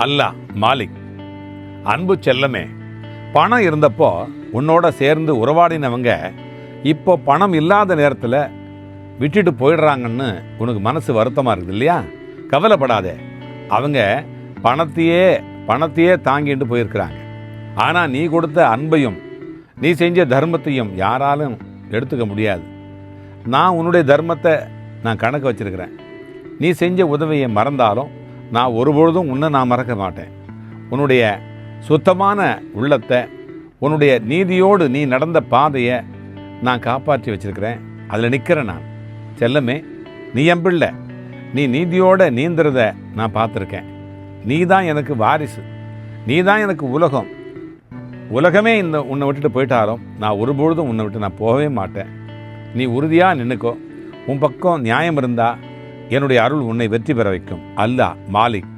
அல்லாஹ் மாலிக். அன்பு செல்லமே, பணம் இருந்தப்போ உன்னோட சேர்ந்து உறவாடினவங்க இப்போ பணம் இல்லாத நேரத்தில் விட்டுட்டு போயிடுறாங்கன்னு உனக்கு மனசு வருத்தமாக இருக்குது இல்லையா? கவலைப்படாதே. அவங்க பணத்தையே தாங்கிட்டு போயிருக்கிறாங்க. ஆனால் நீ கொடுத்த அன்பையும் நீ செஞ்ச தர்மத்தையும் யாராலும் எடுத்துக்க முடியாது. நான் உன்னுடைய தர்மத்தை நான் கணக்கு வச்சிருக்கிறேன். நீ செஞ்ச உதவியை மறந்தாலும் நான் ஒருபொழுதும் உன்னை நான் மறக்க மாட்டேன். உன்னுடைய சுத்தமான உள்ளத்தை, உன்னுடைய நீதியோடு நீ நடந்த பாதையை நான் காப்பாற்றி வச்சிருக்கிறேன். அதில் நிற்கிறேன் நான். செல்லமே, நீ என் பிள்ளை. நீ நீதியோடு நீந்துறத நான் பார்த்துருக்கேன். நீ தான் எனக்கு வாரிசு, நீ தான் எனக்கு உலகம். உலகமே உன்னை விட்டுட்டு போயிட்டாலும் நான் ஒருபொழுதும் உன்னை விட்டு நான் போகவே மாட்டேன். நீ உறுதியாக நின்றுக்கோ. உன் பக்கம் நியாயம் இருந்தால் என்னுடைய அருள் உன்னை வெற்றி பெற வைக்கும். அல்லாஹ் மாலிக்.